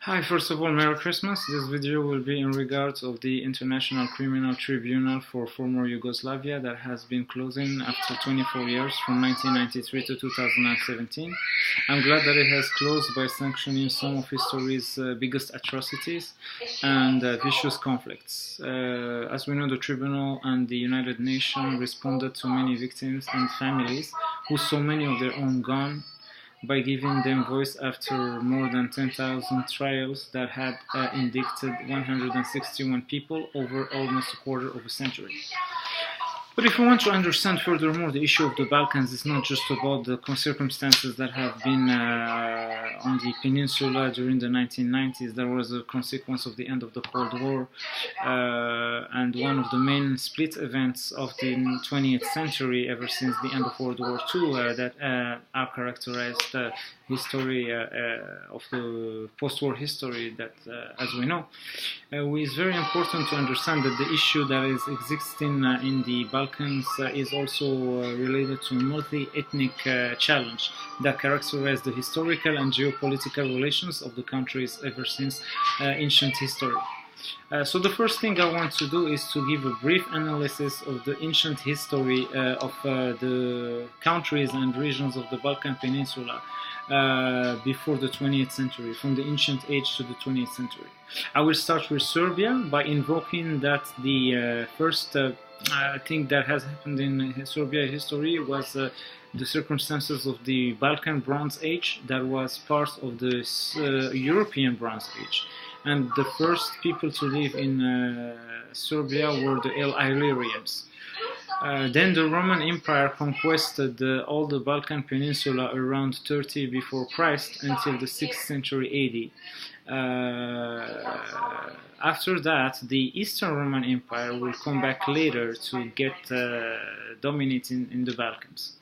Hi, first of all, Merry Christmas. This video will be in regards of the International Criminal Tribunal for former Yugoslavia that has been closing after 24 years from 1993 to 2017. I'm glad that it has closed by sanctioning some of history's biggest atrocities and vicious conflicts. As we know, the Tribunal and the United Nations responded to many victims and families who saw many of their own gone by giving them voice after more than 10,000 trials that had indicted 161 people over almost a quarter of a century. But if we want to understand furthermore the issue of the Balkans, it's not just about the circumstances that have been on the peninsula during the 1990s. There was a consequence of the end of the Cold War, and one of the main split events of the 20th century ever since the end of World War II that are characterized history of the post-war history that, as we know. It's very important to understand that the issue that is existing in the Balkans is also related to a multi-ethnic challenge that characterizes the historical and geopolitical relations of the countries ever since ancient history. So the first thing I want to do is to give a brief analysis of the ancient history of the countries and regions of the Balkan Peninsula before the 20th century, from the ancient age to the 20th century. I will start with Serbia by invoking that the first thing that has happened in Serbia history was the circumstances of the Balkan Bronze Age that was part of the European Bronze Age. And the first people to live in Serbia were the Illyrians. Then the Roman Empire conquered all the Balkan Peninsula around 30 before Christ until the 6th century AD. After that, the Eastern Roman Empire will come back later to get dominating in the Balkans.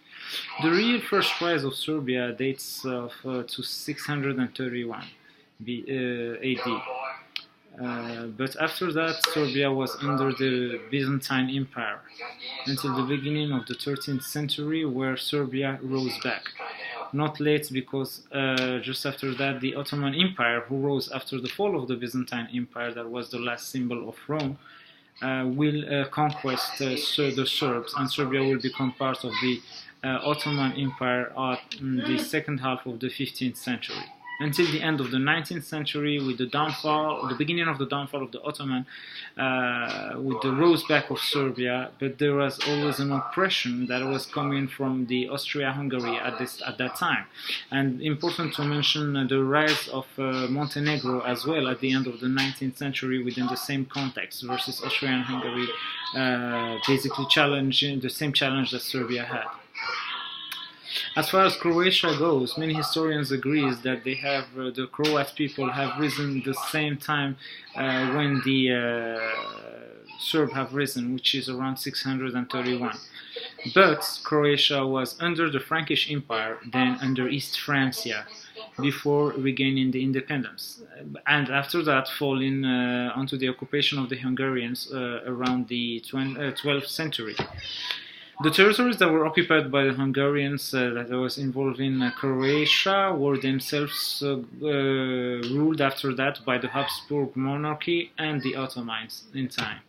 The real first rise of Serbia dates to 631 AD. But after that, Serbia was under the Byzantine Empire until the beginning of the 13th century, where Serbia rose back. Not late, because just after that, the Ottoman Empire, who rose after the fall of the Byzantine Empire, that was the last symbol of Rome, will conquest the Serbs, and Serbia will become part of the Ottoman Empire in the second half of the 15th century. Until the end of the 19th century, with the beginning of the downfall of the Ottoman, with the rose back of Serbia, but there was always an oppression that was coming from the Austria-Hungary at that time. And important to mention the rise of Montenegro as well at the end of the 19th century within the same context versus Austria and Hungary, basically challenging the same challenge that Serbia had. As far as Croatia goes, many historians agree that the Croat people have risen the same time when the Serb have risen, which is around 631. But Croatia was under the Frankish Empire, then under East Francia, before regaining the independence, and after that falling onto the occupation of the Hungarians around the 12th century. The territories that were occupied by the Hungarians that was involving Croatia were themselves ruled after that by the Habsburg monarchy and the Ottomans in time.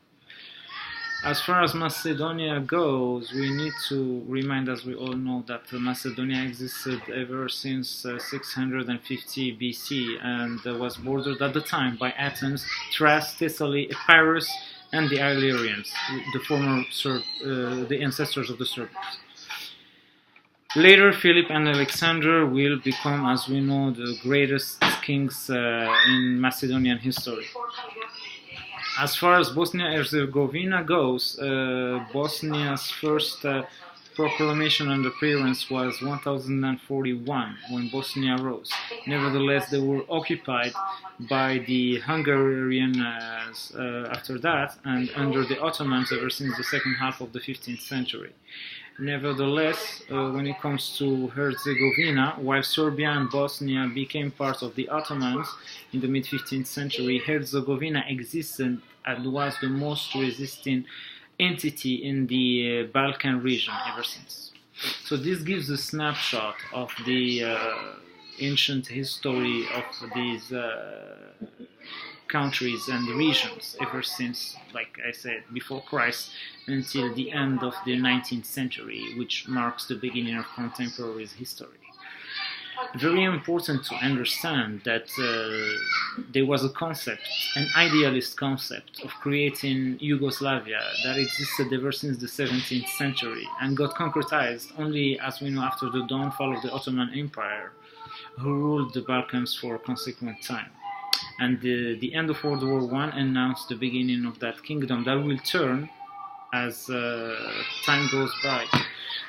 As far as Macedonia goes, we need to remind, as we all know, that Macedonia existed ever since 650 BC and was bordered at the time by Athens, Thrace, Thessaly, Epirus, and the Illyrians, the former the ancestors of the Serbs. Later, Philip and Alexander will become, as we know, the greatest kings in Macedonian history. As far as Bosnia-Herzegovina goes, Bosnia's first proclamation and appearance was 1041, when Bosnia rose. Nevertheless, they were occupied by the Hungarians after that, and under the Ottomans ever since the second half of the 15th century. Nevertheless, when it comes to Herzegovina, while Serbia and Bosnia became part of the Ottomans in the mid-15th century, Herzegovina existed and was the most resisting entity in the Balkan region ever since. So this gives a snapshot of the ancient history of these countries and regions ever since, like I said, before Christ until the end of the 19th century, which marks the beginning of contemporary history. Very important to understand that there was a concept, an idealist concept of creating Yugoslavia that existed ever since the 17th century and got concretized only, as we know, after the downfall of the Ottoman Empire, who ruled the Balkans for a consequent time. And the end of World War I announced the beginning of that kingdom that will turn, as time goes by,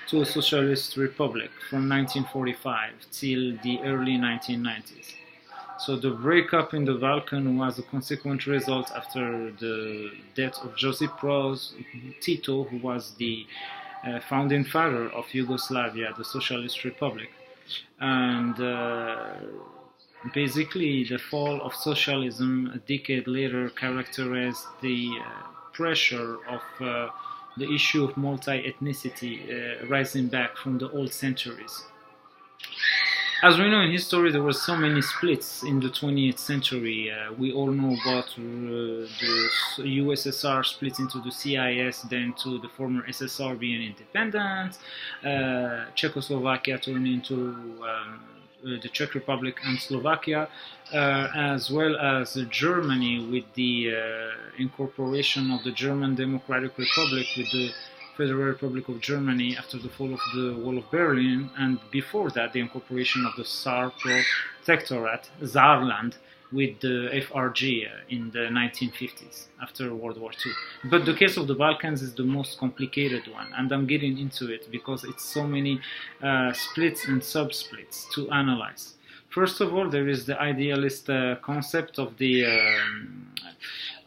to a socialist republic from 1945 till the early 1990s. So the breakup in the Balkans was a consequent result after the death of Josip Broz Tito, who was the founding father of Yugoslavia, the socialist republic. And basically the fall of socialism a decade later characterized the pressure of the issue of multi-ethnicity rising back from the old centuries. As we know in history, there were so many splits in the 20th century. We all know about the USSR split into the CIS, then to the former SSR being independent, Czechoslovakia turned into the Czech Republic and Slovakia, as well as Germany with the incorporation of the German Democratic Republic with the Federal Republic of Germany after the fall of the Wall of Berlin, and before that the incorporation of the Tsar Protectorate, Saarland, with the FRG in the 1950s after World War II. But the case of the Balkans is the most complicated one, and I'm getting into it because it's so many splits and sub-splits to analyze. First of all, there is the idealist concept of the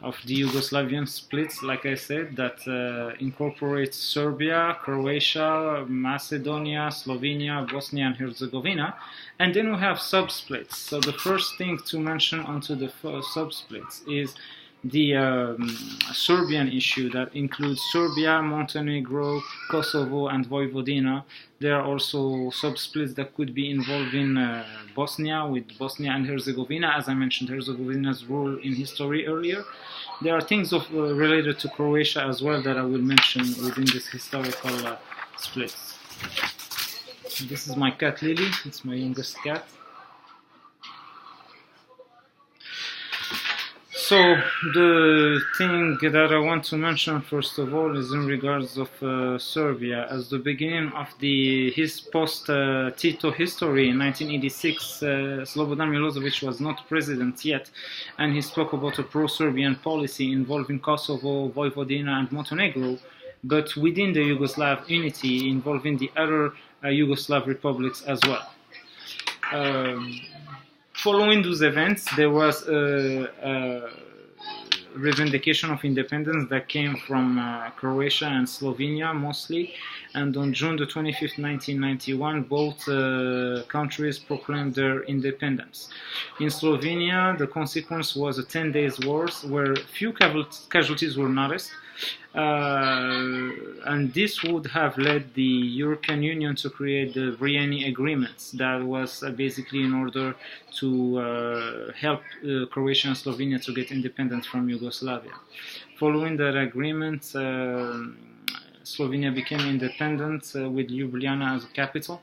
Yugoslavian splits, like I said, that incorporates Serbia, Croatia, Macedonia, Slovenia, Bosnia and Herzegovina, and then we have sub-splits. So the first thing to mention onto the sub-splits is the Serbian issue that includes Serbia, Montenegro, Kosovo and Vojvodina. There are also sub-splits that could be involving Bosnia, with Bosnia and Herzegovina, as I mentioned Herzegovina's role in history earlier. There are things related to Croatia as well that I will mention within this historical splits. This is my cat Lily, it's my youngest cat. So the thing that I want to mention first of all is in regards of Serbia. As the beginning of his post-Tito history in 1986, Slobodan Milosevic was not president yet, and he spoke about a pro-Serbian policy involving Kosovo, Vojvodina and Montenegro, but within the Yugoslav unity involving the other Yugoslav republics as well. Following those events, there was a revendication of independence that came from Croatia and Slovenia mostly, and on June the 25th, 1991, both countries proclaimed their independence. In Slovenia, the consequence was a 10-day war where few casualties were noticed, and this would have led the European Union to create the Briani Agreements. That was basically in order to help Croatia and Slovenia to get independence from Yugoslavia. Following that agreement, Slovenia became independent with Ljubljana as a capital.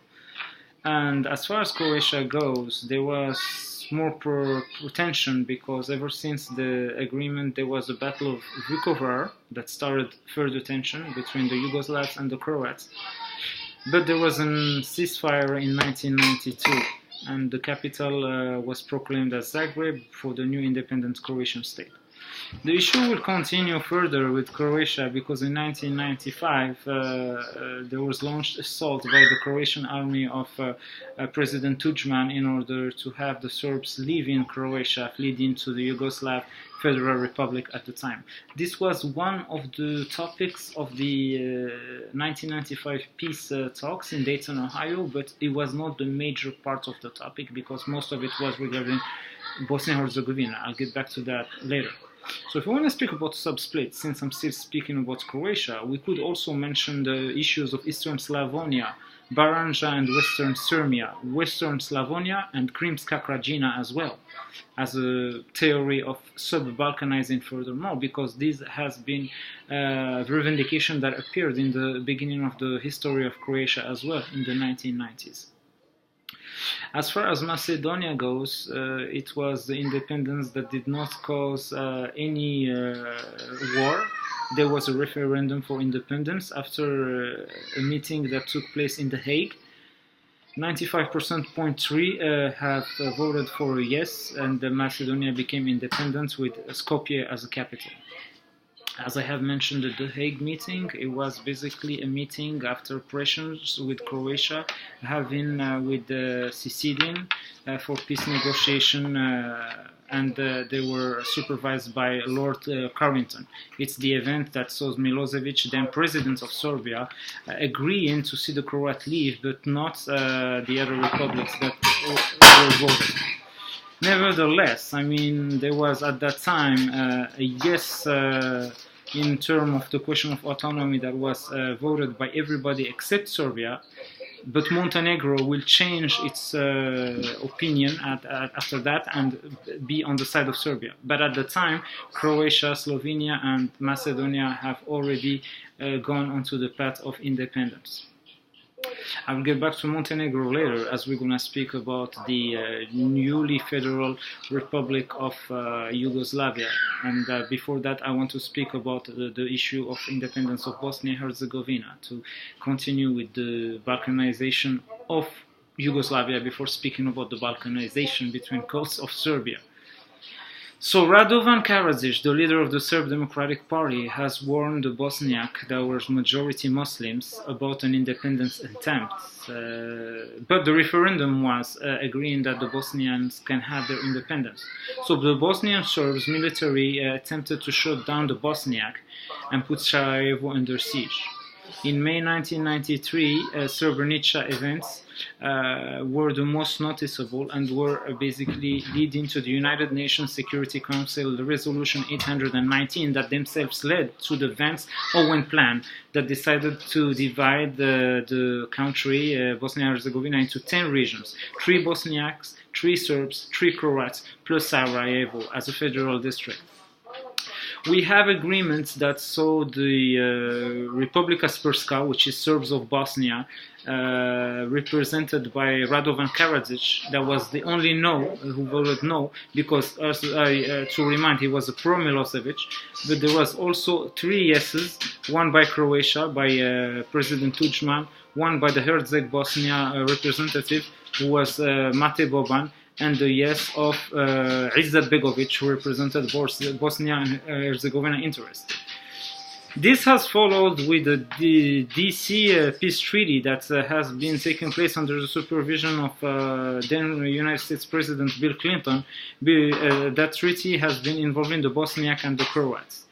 And as far as Croatia goes, there was more tension because ever since the agreement there was a battle of Vukovar that started further tension between the Yugoslavs and the Croats. But there was a ceasefire in 1992 and the capital was proclaimed as Zagreb for the new independent Croatian state. The issue will continue further with Croatia because in 1995 there was launched assault by the Croatian army of President Tudjman in order to have the Serbs leaving Croatia, leading to the Yugoslav Federal Republic at the time. This was one of the topics of the 1995 peace talks in Dayton, Ohio, but it was not the major part of the topic because most of it was regarding Bosnia and Herzegovina. I'll get back to that later. So if we want to speak about sub-splits, since I'm still speaking about Croatia, we could also mention the issues of Eastern Slavonia, Baranja and Western Sirmia, Western Slavonia, and Krimska Krajina as well, as a theory of sub-Balkanizing furthermore, because this has been a revendication that appeared in the beginning of the history of Croatia as well in the 1990s. As far as Macedonia goes, it was the independence that did not cause any war. There was a referendum for independence after a meeting that took place in The Hague. 95.3% have voted for yes, and Macedonia became independent with Skopje as a capital. As I have mentioned at the Hague meeting, it was basically a meeting after pressures with Croatia having with Sicilian for peace negotiation, and they were supervised by Lord Carrington. It's the event that saw Milosevic, then president of Serbia, agreeing to see the Croat leave, but not the other republics that were voted. Nevertheless, I mean, there was at that time a yes in terms of the question of autonomy that was voted by everybody except Serbia, but Montenegro will change its opinion after that and be on the side of Serbia. But at the time, Croatia, Slovenia, and Macedonia have already gone onto the path of independence. I will get back to Montenegro later, as we're going to speak about the newly federal Republic of Yugoslavia. And before that, I want to speak about the issue of independence of Bosnia and Herzegovina, to continue with the Balkanization of Yugoslavia before speaking about the Balkanization between coasts of Serbia. So Radovan Karadzic, the leader of the Serb Democratic Party, has warned the Bosniak, that were majority Muslims, about an independence attempt. But the referendum was agreeing that the Bosnians can have their independence. So the Bosnian Serbs military attempted to shut down the Bosniak and put Sarajevo under siege. In May 1993, Srebrenica events were the most noticeable and were basically leading to the United Nations Security Council Resolution 819 that themselves led to the Vance-Owen plan that decided to divide the country, Bosnia and Herzegovina, into 10 regions, 3 Bosniaks, 3 Serbs, 3 Croats, plus Sarajevo as a federal district. We have agreements that saw the Republika Srpska, which is Serbs of Bosnia, represented by Radovan Karadzic. That was the only no who voted no, because, to remind, he was a pro-Milosevic. But there was also 3 yeses, one by Croatia, by President Tudjman, one by the Herzeg Bosnia representative, who was Mate Boban, and the yes of Izzat Begovic, who represented Bosnia and Herzegovina interests. This has followed with the DC peace treaty that has been taking place under the supervision of then United States President Bill Clinton. That treaty has been involving the Bosniak and the Croats.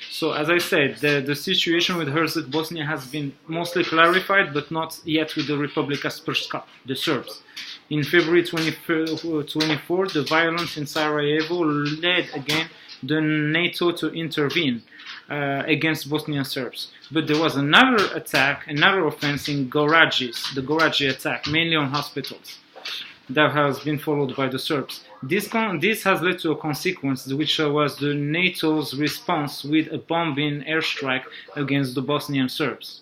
So, as I said, the situation with Herzeg Bosnia has been mostly clarified, but not yet with the Republika Srpska, the Serbs. In February 24, the violence in Sarajevo led again the NATO to intervene against Bosnian Serbs. But there was another attack, another offense in Gorađis, the Gorađi attack, mainly on hospitals, that has been followed by the Serbs. This has led to a consequence, which was the NATO's response with a bombing airstrike against the Bosnian Serbs.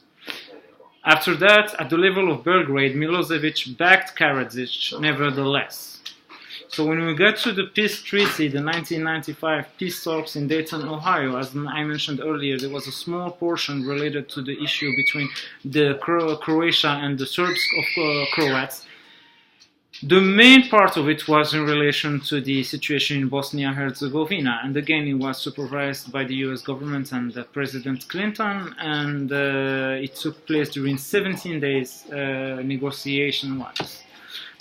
After that, at the level of Belgrade, Milosevic backed Karadzic nevertheless. So when we get to the peace treaty, the 1995 peace talks in Dayton, Ohio, as I mentioned earlier, there was a small portion related to the issue between the Croatia and the Serbs of Croats. The main part of it was in relation to the situation in Bosnia and Herzegovina, and again it was supervised by the US government and President Clinton, and it took place during 17 days negotiation-wise.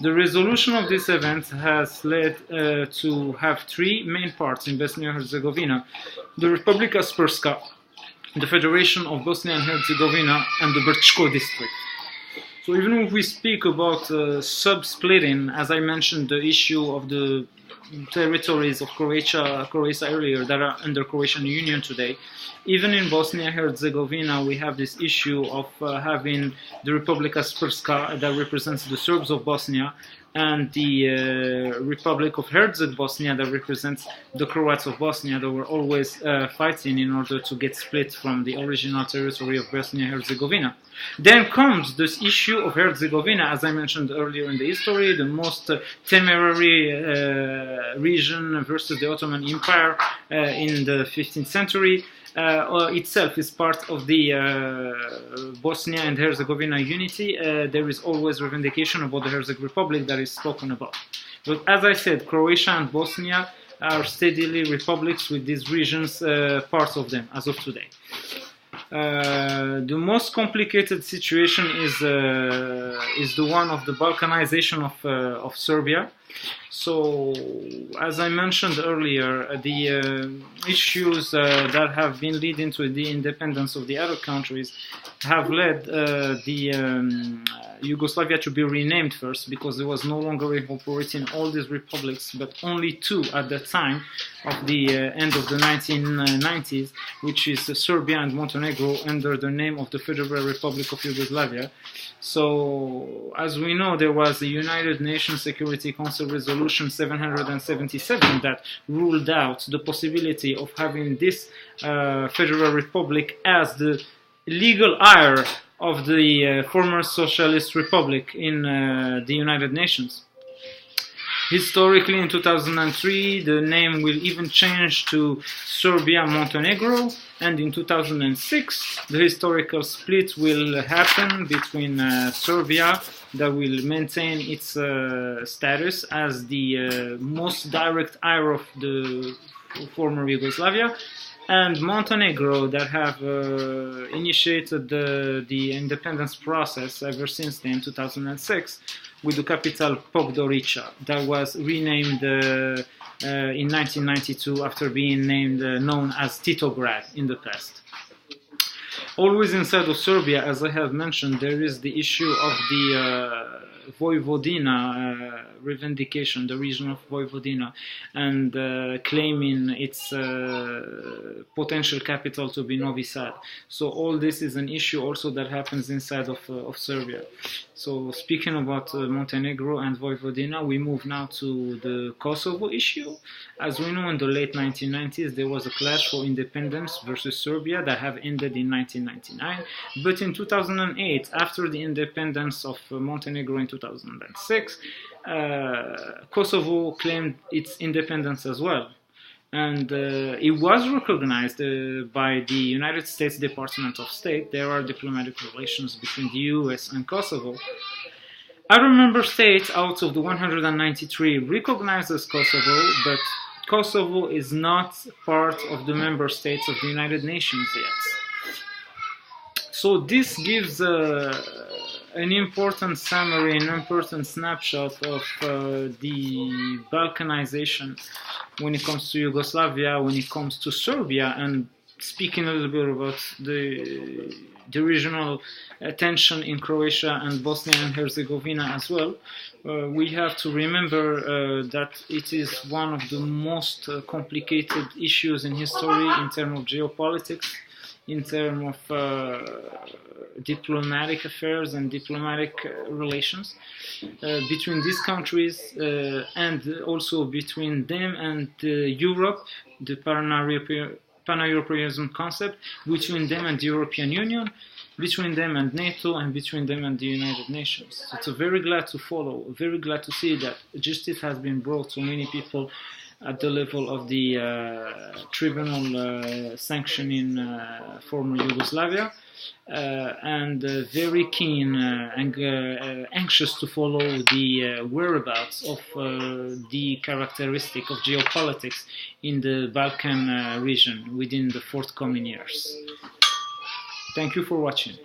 The resolution of this event has led to have 3 main parts in Bosnia and Herzegovina: the Republika Srpska, the Federation of Bosnia and Herzegovina, and the Brčko district. So even if we speak about sub-splitting, as I mentioned, the issue of the territories of Croatia earlier that are under Croatian Union today, even in Bosnia-Herzegovina we have this issue of having the Republika Srpska that represents the Serbs of Bosnia, and the Republic of Herzegovina Bosnia that represents the Croats of Bosnia, that were always fighting in order to get split from the original territory of Bosnia-Herzegovina. Then comes this issue of Herzegovina, as I mentioned earlier in the history, the most temerary region versus the Ottoman Empire in the 15th century. Itself is part of the Bosnia and Herzegovina unity. There is always revendication about the Herzeg Republic that is spoken about. But as I said, Croatia and Bosnia are steadily republics with these regions, parts of them, as of today. The most complicated situation is the one of the Balkanization of Serbia. So, as I mentioned earlier, the issues that have been leading to the independence of the other countries have led the Yugoslavia to be renamed first, because it was no longer incorporating all these republics, but only two at the time of the end of the 1990s, which is Serbia and Montenegro, under the name of the Federal Republic of Yugoslavia. So, as we know, there was the United Nations Security Council Resolution 777 that ruled out the possibility of having this Federal Republic as the legal heir of the former Socialist Republic in the United Nations. Historically, in 2003, the name will even change to Serbia-Montenegro, and in 2006, the historical split will happen between Serbia, that will maintain its status as the most direct heir of the former Yugoslavia, and Montenegro, that have initiated the independence process ever since then, 2006, with the capital Podgorica, that was renamed in 1992 after being known as Titograd in the past. Always inside of Serbia, as I have mentioned, there is the issue of the Vojvodina revendication, the region of Vojvodina, and claiming its potential capital to be Novi Sad. So all this is an issue also that happens inside of Serbia. So speaking about Montenegro and Vojvodina, we move now to the Kosovo issue. As we know, in the late 1990s, there was a clash for independence versus Serbia that have ended in 1999. But in 2008, after the independence of Montenegro in 2006, Kosovo claimed its independence as well. And it was recognized by the United States Department of State. There are diplomatic relations between the US and Kosovo. Other member states out of the 193 recognizes Kosovo, but Kosovo is not part of the member states of the United Nations yet. So this gives an important summary, an important snapshot of the Balkanization when it comes to Yugoslavia, when it comes to Serbia, and speaking a little bit about the regional tension in Croatia and Bosnia and Herzegovina as well. We have to remember that it is one of the most complicated issues in history in terms of geopolitics, in terms of diplomatic affairs and diplomatic relations between these countries, and also between them and Europe, the Pan-Europeanism concept, between them and the European Union, between them and NATO, and between them and the United Nations. So it's very glad to follow, very glad to see that justice has been brought to many people at the level of the Tribunal sanctioning former Yugoslavia, and very keen and anxious to follow the whereabouts of the characteristic of geopolitics in the Balkan region within the forthcoming years. Thank you for watching.